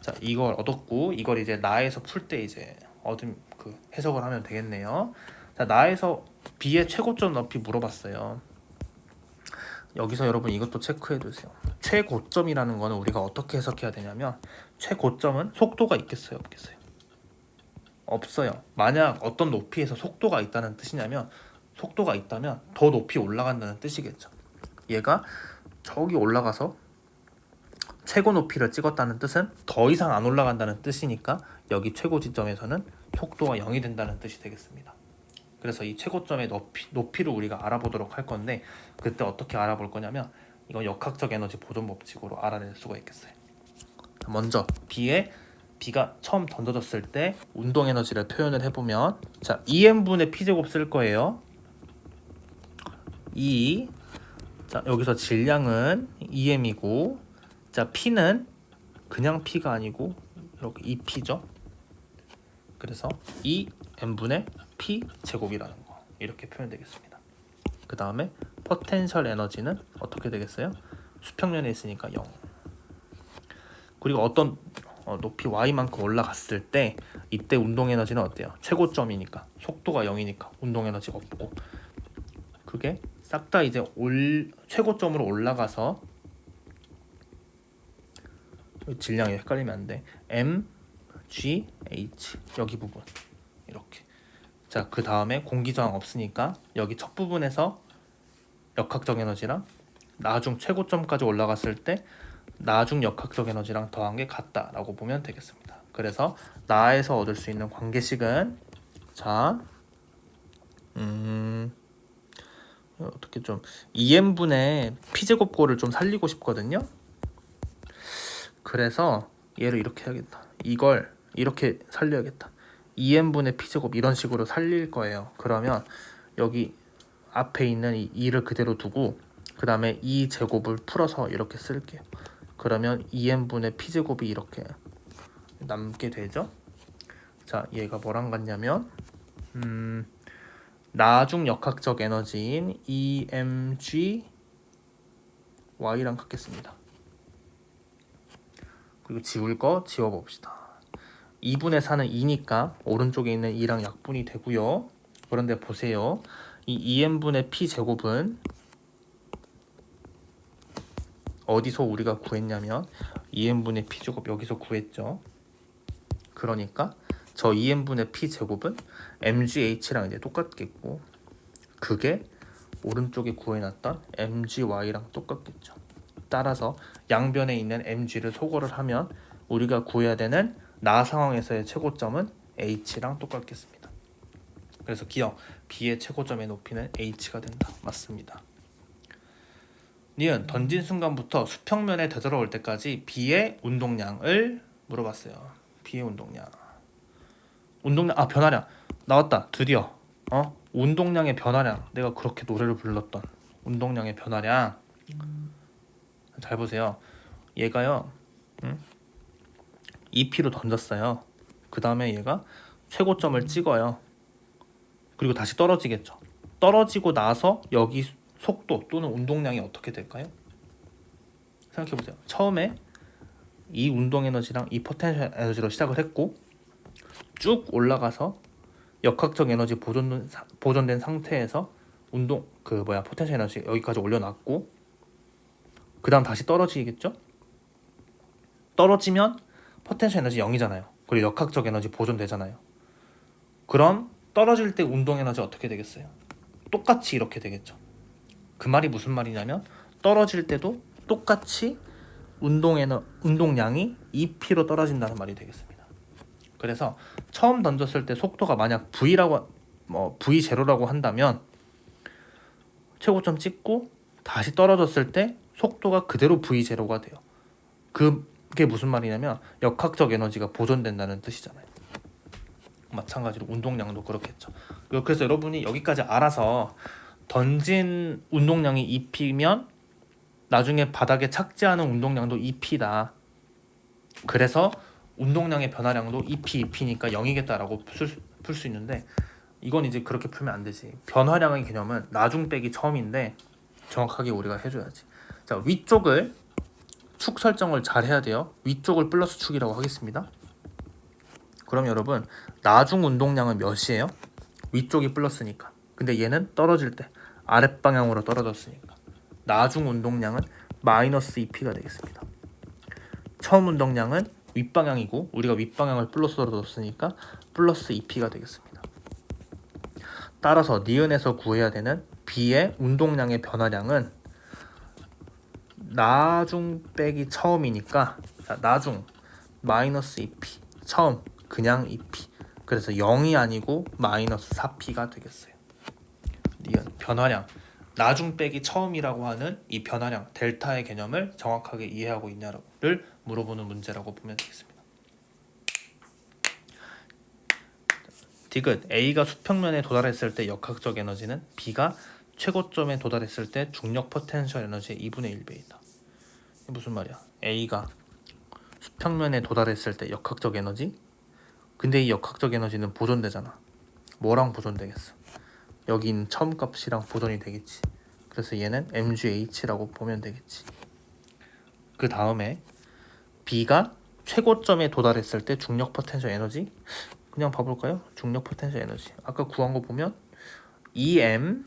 자, 이걸 얻었고 이걸 이제 나에서 풀 때 이제 얻은 그 해석을 하면 되겠네요. 자, 나에서 b의 최고점 높이 물어봤어요. 여기서 여러분 이것도 체크해 두세요. 최고점이라는 거는 우리가 어떻게 해석해야 되냐면, 최고점은 속도가 있겠어요, 없겠어요? 없어요. 만약 어떤 높이에서 속도가 있다는 뜻이냐면, 속도가 있다면 더 높이 올라간다는 뜻이겠죠. 얘가 저기 올라가서 최고 높이를 찍었다는 뜻은 더 이상 안 올라간다는 뜻이니까 여기 최고 지점에서는 속도가 0이 된다는 뜻이 되겠습니다. 그래서 이 최고점의 높이를 우리가 알아보도록 할 건데, 그때 어떻게 알아볼 거냐면 이건 역학적 에너지 보존 법칙으로 알아낼 수가 있겠어요. 먼저 B가 처음 던져졌을 때 운동 에너지를 표현을 해보면, 자, 2n분의 P제곱 쓸 거예요. 자, 여기서 질량은 2m이고, 자, P는 그냥 P가 아니고 이렇게 2P죠. 그래서 2n분의 P 제곱이라는 거, 이렇게 표현되겠습니다. 그 다음에 포텐셜 에너지는 어떻게 되겠어요? 수평면에 있으니까 0. 그리고 어떤 높이 y만큼 올라갔을 때 이때 운동 에너지는 어때요? 최고점이니까 속도가 0이니까 운동 에너지가 없고, 그게 싹 다 이제 최고점으로 올라가서, 질량이 헷갈리면 안 돼. m, g, h 여기 부분 이렇게. 자, 그 다음에 공기 저항 없으니까 여기 첫 부분에서 역학적 에너지랑 나중 최고점까지 올라갔을 때 나중 역학적 에너지랑 더한 게 같다라고 보면 되겠습니다. 그래서 나에서 얻을 수 있는 관계식은, 자, 어떻게 좀 2n분의 p제곱꼴을 좀 살리고 싶거든요. 그래서 얘를 이렇게 해야겠다. 이걸 이렇게 살려야겠다. 2n분의 p제곱 이런 식으로 살릴 거예요. 그러면 여기 앞에 있는 이 2를 그대로 두고 그 다음에 2제곱을 풀어서 이렇게 쓸게요. 그러면 2n분의 p제곱이 이렇게 남게 되죠. 자, 얘가 뭐랑 같냐면 나중 역학적 에너지인 EMG Y랑 같겠습니다. 그리고 지울 거 지워봅시다. 2분의 4는 2니까 오른쪽에 있는 2랑 약분이 되고요. 그런데 보세요. 이 2n분의 p 제곱은 어디서 우리가 구했냐면 2n분의 p 제곱 여기서 구했죠. 그러니까 저 2n분의 p 제곱은 mgh랑 이제 똑같겠고, 그게 오른쪽에 구해놨던 mgy랑 똑같겠죠. 따라서 양변에 있는 mg를 소거를 하면 우리가 구해야 되는 나 상황에서의 최고점은 h랑 똑같겠습니다. 그래서 기억, B의 최고점의 높이는 h가 된다. 맞습니다. 니은 던진 순간부터 수평면에 되돌아올 때까지 B의 운동량을 물어봤어요. B의 운동량. 운동량 변화량 나왔다. 드디어 운동량의 변화량. 내가 그렇게 노래를 불렀던 운동량의 변화량. 잘 보세요. 얘가요 2P로 던졌어요. 그 다음에 얘가 최고점을 찍어요. 그리고 다시 떨어지겠죠. 떨어지고 나서 여기 속도 또는 운동량이 어떻게 될까요? 생각해보세요. 처음에 이 운동 에너지랑 이 포텐셜 에너지로 시작을 했고 쭉 올라가서 역학적 에너지 보존된 상태에서 포텐셜 에너지 여기까지 올려놨고 그 다음 다시 떨어지겠죠? 떨어지면 포텐셜 에너지 0이잖아요. 그리고 역학적 에너지 보존되잖아요. 그럼 떨어질 때 운동 에너지 어떻게 되겠어요? 똑같이 이렇게 되겠죠. 그 말이 무슨 말이냐면 떨어질 때도 똑같이 운동량이 2P로 떨어진다는 말이 되겠습니다. 그래서 처음 던졌을 때 속도가 만약 V0라고 한다면 최고점 찍고 다시 떨어졌을 때 속도가 그대로 V0가 돼요. 그게 무슨 말이냐면 역학적 에너지가 보존된다는 뜻이잖아요. 마찬가지로 운동량도 그렇겠죠. 그래서 여러분이 여기까지 알아서 던진 운동량이 2P면 나중에 바닥에 착지하는 운동량도 2P다. 그래서 운동량의 변화량도 2P니까 0이겠다라고 풀 수 있는데 이건 이제 그렇게 풀면 안 되지. 변화량의 개념은 나중 빼기 처음인데 정확하게 우리가 해줘야지. 자, 위쪽을 축 설정을 잘 해야 돼요. 위쪽을 플러스 축이라고 하겠습니다. 그럼 여러분 나중 운동량은 몇이에요? 위쪽이 플러스니까. 근데 얘는 떨어질 때 아랫방향으로 떨어졌으니까 나중 운동량은 마이너스 2P가 되겠습니다. 처음 운동량은 윗방향이고 우리가 윗방향을 플러스로 뒀으니까 플러스 2P가 되겠습니다. 따라서 니은에서 구해야 되는 B의 운동량의 변화량은 나중 빼기 처음이니까 나중 마이너스 2P 처음 그냥 2P 그래서 0이 아니고 마이너스 4P가 되겠어요. 니은 변화량 나중 빼기 처음이라고 하는 이 변화량 델타의 개념을 정확하게 이해하고 있냐를 물어보는 문제라고 보면 되겠습니다. 디귿 A가 수평면에 도달했을 때 역학적 에너지는 B가 최고점에 도달했을 때 중력 포텐셜 에너지의 2분의 1배이다. 이게 무슨 말이야? A가 수평면에 도달했을 때 역학적 에너지? 근데 이 역학적 에너지는 보존되잖아. 뭐랑 보존되겠어? 여기 있는 처음 값이랑 보존이 되겠지. 그래서 얘는 mgh라고 보면 되겠지. 그 다음에 B가 최고점에 도달했을 때 중력 포텐셜 에너지 그냥 봐볼까요? 중력 포텐셜 에너지 아까 구한 거 보면 EM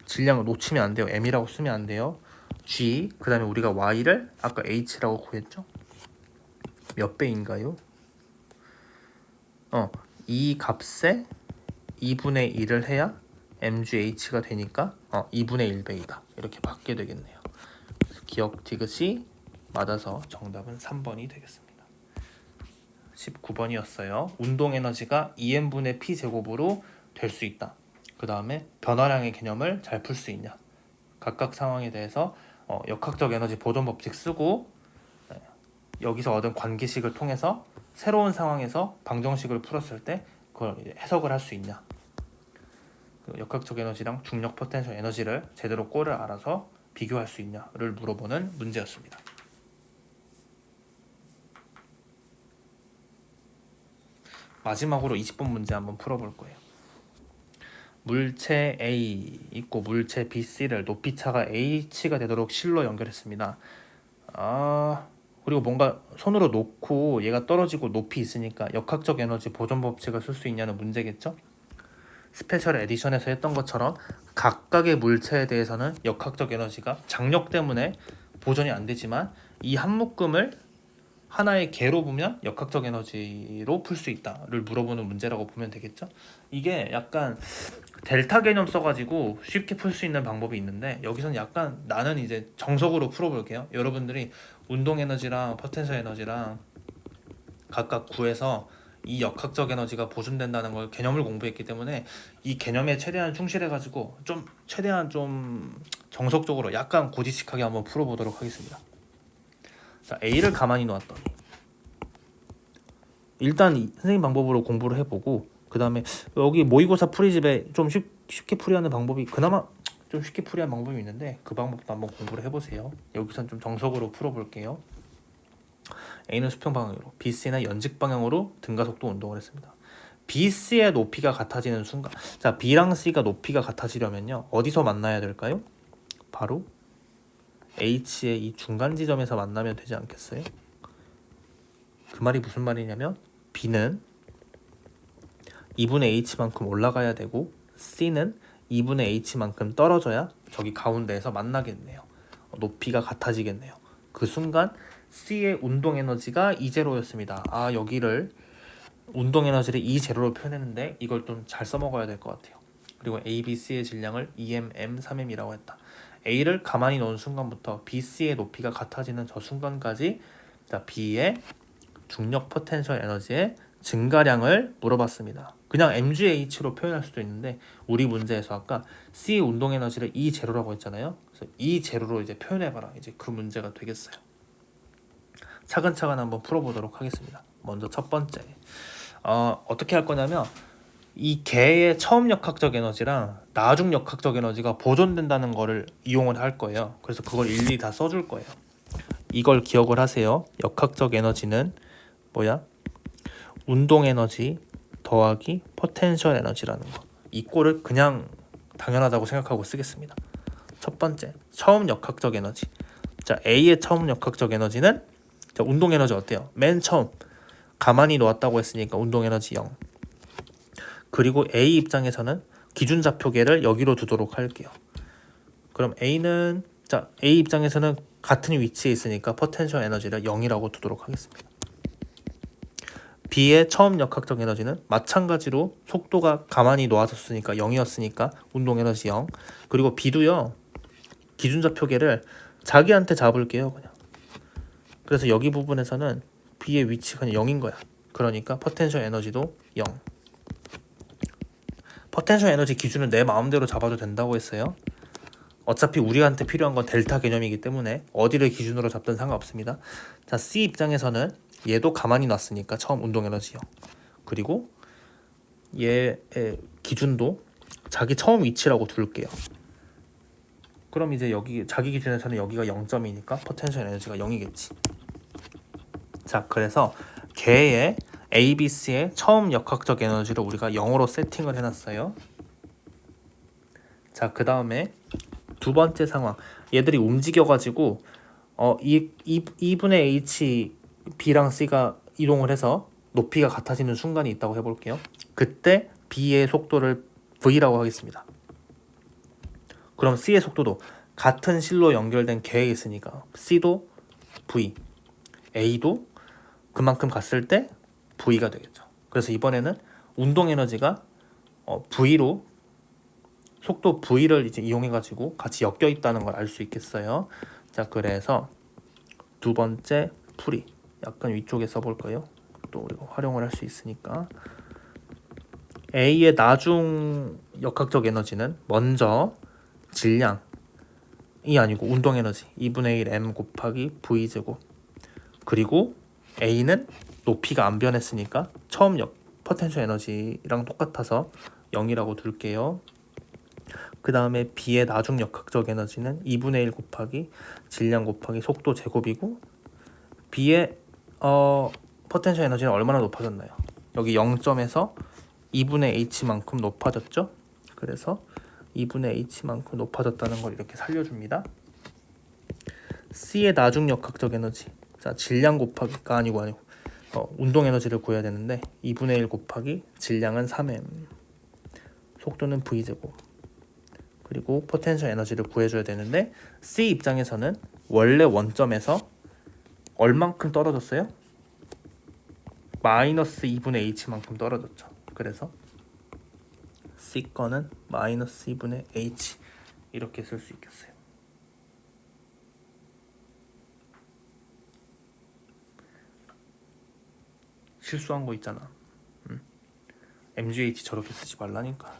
질량을 놓치면 안 돼요. M이라고 쓰면 안 돼요. G 그 다음에 우리가 Y를 아까 H라고 구했죠? 몇 배인가요? 이 값에 2분의 1을 해야 mgh가 되니까 2분의 1배이다. 이렇게 받게 되겠네요. 기억 디귿이 맞아서 정답은 3번이 되겠습니다. 19번이었어요. 운동 에너지가 2m분의 p제곱으로 될 수 있다. 그 다음에 변화량의 개념을 잘 풀 수 있냐. 각각 상황에 대해서 역학적 에너지 보존 법칙 쓰고 여기서 얻은 관계식을 통해서 새로운 상황에서 방정식을 풀었을 때 그걸 이제 해석을 할 수 있냐. 역학적 에너지랑 중력 포텐셜 에너지를 제대로 꼴을 알아서 비교할 수 있냐를 물어보는 문제였습니다. 마지막으로 20번 문제 한번 풀어볼 거예요. 물체 A 있고 물체 BC를 높이차가 H가 되도록 실로 연결했습니다. 그리고 뭔가 손으로 놓고 얘가 떨어지고 높이 있으니까 역학적 에너지 보존 법칙을 쓸 수 있냐는 문제겠죠? 스페셜 에디션에서 했던 것처럼 각각의 물체에 대해서는 역학적 에너지가 장력 때문에 보존이 안 되지만 이 한 묶음을 하나의 개로 보면 역학적 에너지로 풀 수 있다를 물어보는 문제라고 보면 되겠죠. 이게 약간 델타 개념 써가지고 쉽게 풀 수 있는 방법이 있는데 여기서는 약간 나는 이제 정석으로 풀어볼게요. 여러분들이 운동 에너지랑 포텐셜 에너지랑 각각 구해서 이 역학적 에너지가 보존된다는 걸 개념을 공부했기 때문에 이 개념에 최대한 충실해가지고 최대한 정석적으로 약간 고지식하게 한번 풀어보도록 하겠습니다. 자, A를 가만히 놓았더니 일단 선생님 방법으로 공부를 해보고 그 다음에 여기 모의고사 풀이집에 좀 쉽게 풀이하는 방법이 그나마 좀 쉽게 풀이하는 방법이 있는데 그 방법도 한번 공부를 해보세요. 여기선 좀 정석으로 풀어볼게요. A는 수평 방향으로, BC는 연직 방향으로 등가속도 운동을 했습니다. BC의 높이가 같아지는 순간, 자 B랑 C가 높이가 같아지려면요 어디서 만나야 될까요? 바로 H의 이 중간 지점에서 만나면 되지 않겠어요? 그 말이 무슨 말이냐면 B는 2분의 H만큼 올라가야 되고 C는 2분의 H만큼 떨어져야 저기 가운데에서 만나겠네요. 높이가 같아지겠네요. 그 순간 C의 운동 에너지가 E0였습니다. 아 여기를 운동 에너지를 E0로 표현했는데 이걸 좀 잘 써먹어야 될 것 같아요. 그리고 A, B, C의 질량을 EM, M, 3M이라고 했다. A를 가만히 놓은 순간부터 B, C의 높이가 같아지는 저 순간까지 자, B의 중력 포텐셜 에너지의 증가량을 물어봤습니다. 그냥 mgh로 표현할 수도 있는데 우리 문제에서 아까 C 운동 에너지를 E0라고 했잖아요. 그래서 E0로 이제 표현해봐라. 이제 그 문제가 되겠어요. 차근차근 한번 풀어보도록 하겠습니다. 먼저 첫 번째 어떻게 할 거냐면 이 개의 처음 역학적 에너지랑 나중 역학적 에너지가 보존된다는 거를 이용을 할 거예요. 그래서 그걸 일일이 다 써줄 거예요. 이걸 기억을 하세요. 역학적 에너지는 뭐야? 운동 에너지 더하기 포텐셜 에너지라는 거. 이 꼴을 그냥 당연하다고 생각하고 쓰겠습니다. 첫 번째, 처음 역학적 에너지. 자, A의 처음 역학적 에너지는 자, 운동 에너지 어때요? 맨 처음 가만히 놓았다고 했으니까 운동 에너지 0. 그리고 A 입장에서는 기준 좌표계를 여기로 두도록 할게요. 그럼 A는 자, A 입장에서는 같은 위치에 있으니까 포텐셜 에너지를 0이라고 두도록 하겠습니다. B의 처음 역학적 에너지는 마찬가지로 속도가 가만히 놓아졌으니까 0이었으니까 운동 에너지 0. 그리고 B도요. 기준 좌표계를 자기한테 잡을게요, 그냥. 그래서 여기 부분에서는 B의 위치가 그냥 0인 거야. 그러니까 포텐셜 에너지도 0. 포텐셜 에너지 기준은 내 마음대로 잡아도 된다고 했어요. 어차피 우리한테 필요한 건 델타 개념이기 때문에 어디를 기준으로 잡든 상관없습니다. 자, C 입장에서는 얘도 가만히 놨으니까 처음 운동 에너지 0. 그리고 얘의 기준도 자기 처음 위치라고 둘게요. 그럼 이제 여기 자기 기준에서는 여기가 0점이니까 포텐셜 에너지가 0이겠지. 자, 그래서 걔의 ABC의 처음 역학적 에너지를 우리가 0으로 세팅을 해놨어요. 자, 그 다음에 두 번째 상황. 얘들이 움직여가지고 2분의 H, B랑 C가 이동을 해서 높이가 같아지는 순간이 있다고 해볼게요. 그때 B의 속도를 V라고 하겠습니다. 그럼 C의 속도도 같은 실로 연결된 개에 있으니까 C도 V, A도 그만큼 갔을 때 V가 되겠죠. 그래서 이번에는 운동 에너지가 V로 속도 V를 이제 이용해가지고 같이 엮여 있다는 걸 알 수 있겠어요. 자, 그래서 두 번째 풀이 약간 위쪽에 써볼까요? 또 우리가 활용을 할 수 있으니까 A의 나중 역학적 에너지는 먼저 질량이 아니고 운동 에너지 2분의 1 m 곱하기 v 제곱 그리고 A는 높이가 안 변했으니까 처음 포텐셜 에너지랑 똑같아서 0이라고 둘게요. 그 다음에 B의 나중 역학적 에너지는 2분의 1 곱하기 질량 곱하기 속도 제곱이고 B의 포텐셜 에너지는 얼마나 높아졌나요? 여기 0점에서 2분의 H만큼 높아졌죠? 그래서 2분의 H만큼 높아졌다는 걸 이렇게 살려줍니다. C의 나중 역학적 에너지 자 질량 곱하기가 아니고 운동 에너지를 구해야 되는데 2분의 1 곱하기 질량은 3m 속도는 V제곱 그리고 포텐셜 에너지를 구해줘야 되는데 C 입장에서는 원래 원점에서 얼만큼 떨어졌어요? 마이너스 2분의 H만큼 떨어졌죠. 그래서 C 거는 마이너스 2분의 H 이렇게 쓸 수 있겠어요. 실수한 거 있잖아. MGH 저렇게 쓰지 말라니까.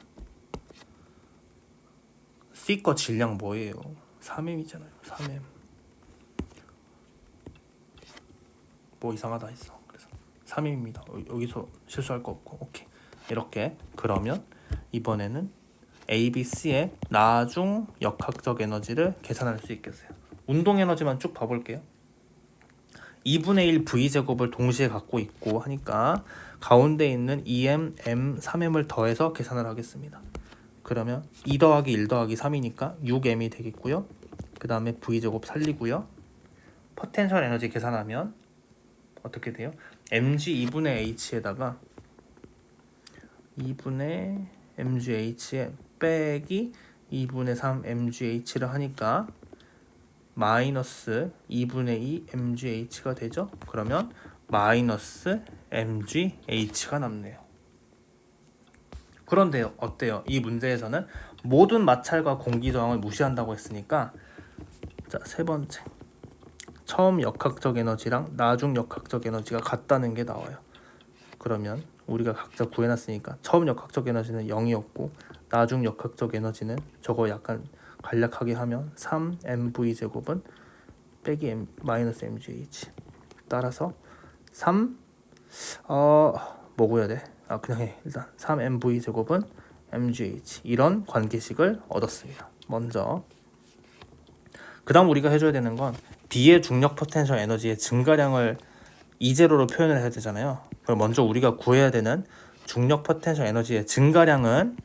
C 거 질량 뭐예요? 3M이잖아요. 3M. 뭐 이상하다 했어. 그래서 3입니다. 여기서 실수할 거 없고. 오케이. 이렇게 그러면 이번에는 A, B, C의 나중 역학적 에너지를 계산할 수 있겠어요. 운동 에너지만 쭉 봐볼게요. 2분의 1 V제곱을 동시에 갖고 있고 하니까 가운데 있는 2m, m, 3m을 더해서 계산을 하겠습니다. 그러면 2 더하기 1 더하기 3이니까 6m이 되겠고요. 그 다음에 V제곱 살리고요. 포텐셜 에너지 계산하면 어떻게 돼요? mg 2분의 h에다가 2분의 mgh에 빼기 2분의 3 mgh를 하니까 마이너스 2분의 2 mgh가 되죠. 그러면 마이너스 mgh가 남네요. 그런데요, 어때요? 이 문제에서는 모든 마찰과 공기 저항을 무시한다고 했으니까, 자, 세 번째, 처음 역학적 에너지랑 나중 역학적 에너지가 같다는 게 나와요. 그러면 우리가 각자 구해놨으니까 처음 역학적 에너지는 0이었고 나중 역학적 에너지는 저거 약간 간략하게 하면 3mv 제곱은 빼기 m 마이너스 mgh. 따라서 3 뭐 구해야 돼? 그냥 해. 일단 3mv 제곱은 mgh. 이런 관계식을 얻었습니다. 먼저 그 다음 우리가 해줘야 되는 건 B의 중력 포텐셜 에너지의 증가량을 이제로로 표현을 해야 되잖아요. 그럼 먼저 우리가 구해야 되는 중력 포텐셜 에너지의 증가량은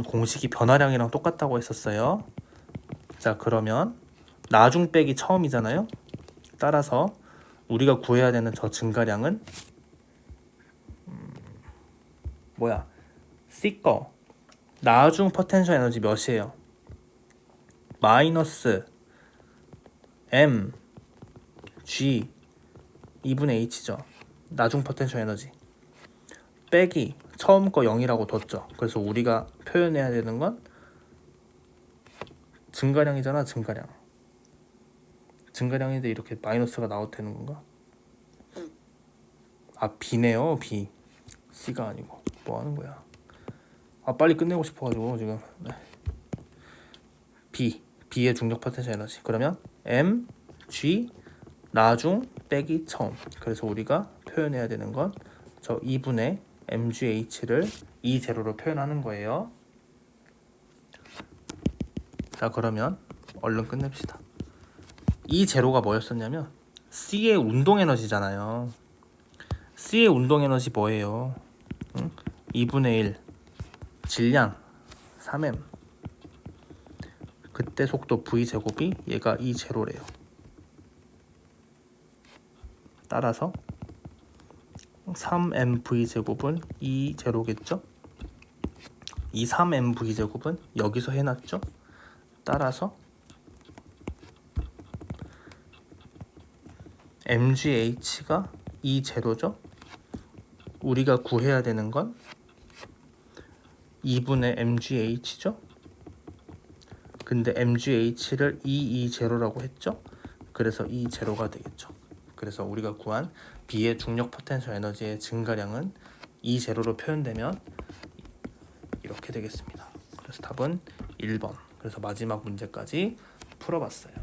공식이 변화량이랑 똑같다고 했었어요. 자, 그러면 나중 빼기 처음이잖아요. 따라서 우리가 구해야 되는 저 증가량은 C 거 나중 포텐셜 에너지 몇이에요? 마이너스 m g 2분의 h죠. 나중 포텐셜 에너지 빼기 처음 거 0이라고 뒀죠. 그래서 우리가 표현해야 되는 건 증가량이잖아. 증가량인데 이렇게 마이너스가 나와도 되는 건가? B네요. B. C가 아니고 뭐 하는 거야? 빨리 끝내고 싶어가지고 지금. 네. B의 중력 포텐셜 에너지. 그러면 M, G 나중 빼기 처음. 그래서 우리가 표현해야 되는 건 저 2분의 mgh를 E 제로로 표현하는 거예요. 자, 그러면 얼른 끝냅시다. E 제로가 뭐였었냐면 C의 운동 에너지잖아요. C의 운동 에너지 뭐예요? 2분의 1 질량 3m. 그때 속도 V 제곱이 얘가 E 제로래요. 따라서 3mv 제곱은 E 제로겠죠? 이 3mv 제곱은 여기서 해놨죠? 따라서 mgh가 E 제로죠? 우리가 구해야 되는 건 2분의 mgh죠? 근데 mgh를 E 제로라고 했죠? 그래서 E 제로가 되겠죠. 그래서 우리가 구한 B의 중력 포텐셜 에너지의 증가량은 E 제로로 표현되면 이렇게 되겠습니다. 그래서 답은 1번. 그래서 마지막 문제까지 풀어봤어요.